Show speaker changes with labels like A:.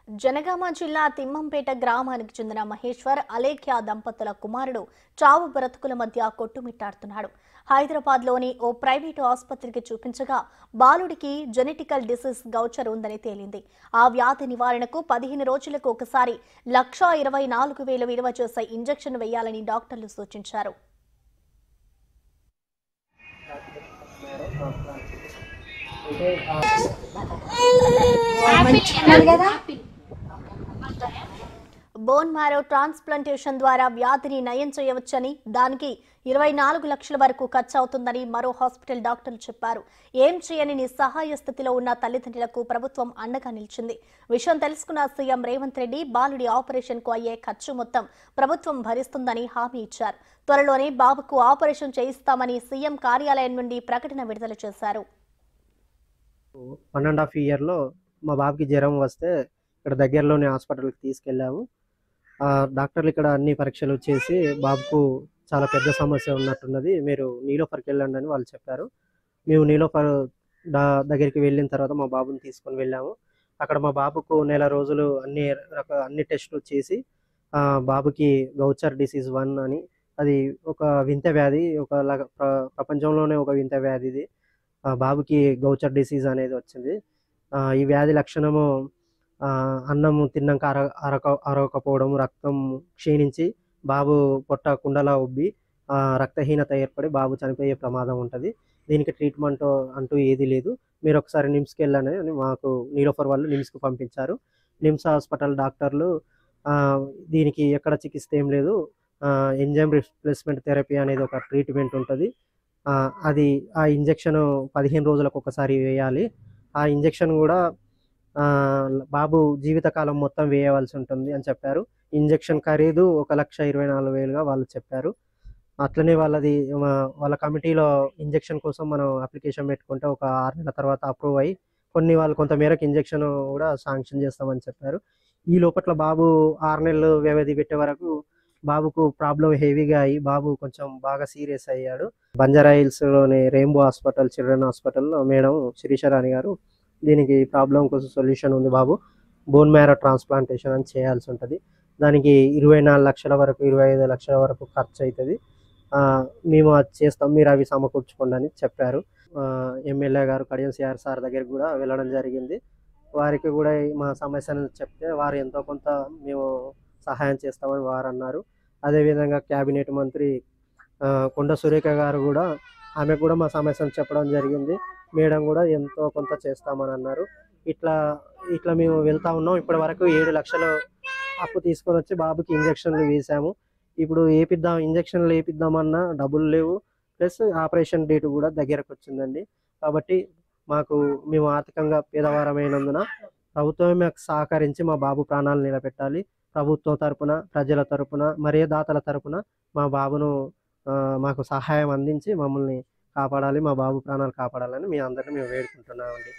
A: జనగామ జిల్లా తిమ్మంపేట గ్రామానికి చెందిన మహేశ్వర్ అలేఖ్య దంపతుల కుమారుడు చావు బ్రతుకుల మధ్య కొట్టుమిట్టాడుతున్నాడు. హైదరాబాద్లోని ఓ ప్రైవేటు ఆసుపత్రికి చూపించగా బాలుడికి జెనెటికల్ డిసీజ్ గౌచర్ ఉందని తేలింది. ఆ వ్యాధి నివారణకు 15 రోజులకు ఒకసారి 1,24,000 విలువ చేసే ఇంజెక్షన్ వేయాలని డాక్టర్లు సూచించారు. బోన్ మ్యారో ట్రాన్స్ప్లాంటేషన్ ద్వారా వ్యాధిని నయం చేయవచ్చని, దానికి 24 లక్షల వరకు ఖర్చు అవుతుందని మరో హాస్పిటల్ డాక్టర్లు చెప్పారు. ఏం చేయని నిస్సహాయ స్థితిలో ఉన్న తల్లిదండ్రులకు ప్రభుత్వం అండగా నిలిచింది. విషయం తెలుసుకున్న సీఎం రేవంత్ రెడ్డి బాలుడి ఆపరేషన్ కు అయ్యే ఖర్చు మొత్తం ప్రభుత్వం భరిస్తుందని హామీ ఇచ్చారు. త్వరలోనే బాబుకు ఆపరేషన్ చేయిస్తామని సీఎం కార్యాలయం నుండి ప్రకటన విడుదల చేశారు.
B: 1.5 ఇయర్లో మా బాబుకి జ్వరం వస్తే ఇక్కడ దగ్గరలోని హాస్పిటల్కి తీసుకెళ్ళాము. డాక్టర్లు ఇక్కడ అన్ని పరీక్షలు చేసి బాబుకు చాలా పెద్ద సమస్య ఉన్నట్టున్నది, మీరు నీలోఫర్కి వెళ్ళండి అని వాళ్ళు చెప్పారు. మేము నీలోఫర్ దగ్గరికి వెళ్ళిన తర్వాత మా బాబుని తీసుకొని వెళ్ళాము. అక్కడ మా బాబుకు నెల రోజులు అన్ని టెస్టులు చేసి బాబుకి గౌచర్ డిసీజ్ 1 అని, అది ఒక వింత వ్యాధి, ప్రపంచంలోనే ఒక వింత వ్యాధి ఇది. బాబుకి గౌచర్ డిసీజ్ అనేది వచ్చింది. ఈ వ్యాధి లక్షణము అన్నం తిన్నాక అరవకపోవడం, రక్తం క్షీణించి బాబు పొట్ట కుండలా ఉబ్బి రక్తహీనత ఏర్పడి బాబు చనిపోయే ప్రమాదం ఉంటుంది. దీనికి ట్రీట్మెంట్ అంటూ ఏది లేదు, మీరు ఒకసారి నిమ్స్కి వెళ్ళండి అని మాకు నీలోఫర్ వాళ్ళు నిమ్స్కి పంపించారు. నిమ్స్ హాస్పిటల్ డాక్టర్లు దీనికి ఎక్కడ చికిత్స ఏం లేదు, ఎంజైమ్ రీప్లేస్మెంట్ థెరపీ అనేది ఒక ట్రీట్మెంట్ ఉంటుంది. అది ఆ ఇంజెక్షన్ 15 రోజులకు ఒకసారి వేయాలి. ఆ ఇంజెక్షన్ కూడా బాబు జీవితకాలం మొత్తం వేయవలసి ఉంటుంది అని చెప్పారు. ఇంజెక్షన్ ఖరీదు 1,24,000గా వాళ్ళు చెప్పారు. అట్లనే వాళ్ళ కమిటీలో ఇంజెక్షన్ కోసం మనం అప్లికేషన్ పెట్టుకుంటే ఒక 6 నెలల తర్వాత అప్రూవ్ అయ్యి వాళ్ళు కొంతమేరకు ఇంజెక్షన్ కూడా శాంక్షన్ చేస్తామని చెప్పారు. ఈ లోపల బాబు 6 నెలలు వ్యవధి పెట్టే వరకు బాబుకు ప్రాబ్లం హెవీగా అయ్యి బాబు కొంచెం బాగా సీరియస్ అయ్యాడు. బంజారాహిల్స్లోని రెయిన్బో హాస్పిటల్, చిల్డ్రన్ హాస్పిటల్లో మేడం శిరీషరాణి గారు, దీనికి ప్రాబ్లం కోసం సొల్యూషన్ ఉంది బాబు, బోన్ మ్యారో ట్రాన్స్ప్లాంటేషన్ అని చేయాల్సి ఉంటుంది, దానికి 24 లక్షల వరకు 25 లక్షల వరకు ఖర్చు అవుతుంది, మేము అది చేస్తాం, మీరు అవి సమకూర్చుకోండి అని చెప్పారు. ఎమ్మెల్యే గారు కడియం సిఆర్ సార్ దగ్గరికి కూడా వెళ్ళడం జరిగింది. వారికి కూడా మా సమస్యను చెప్తే వారు ఎంతో కొంత మేము సహాయం చేస్తామని వారు అన్నారు. అదేవిధంగా క్యాబినెట్ మంత్రి కొండ సురేఖ గారు కూడా, ఆమె కూడా మా సమస్యను చెప్పడం జరిగింది. మేడం కూడా ఎంతో కొంత చేస్తామని అన్నారు. ఇట్లా మేము వెళ్తా ఉన్నాం. ఇప్పటి వరకు 7 లక్షలు అప్పు తీసుకొని వచ్చి బాబుకి ఇంజక్షన్లు వేసాము. ఇప్పుడు ఇంజక్షన్లు వేపిద్దామన్నా డబ్బులు లేవు, ప్లస్ ఆపరేషన్ డేట్ కూడా దగ్గరకు వచ్చిందండి. కాబట్టి మేము ఆర్థికంగా పేదవారమైనందున ప్రభుత్వమే మాకు సహకరించి మా బాబు ప్రాణాలు నిలబెట్టాలి. ప్రభుత్వం తరపున, ప్రజల తరపున, మరే దాతల తరపున మా బాబును మాకు సహాయం అందించి మమ్మల్ని కాపాడాలి, మా బాబు ప్రాణాలు కాపాడాలని మీ అందరినీ మేము వేడుకుంటున్నామండి.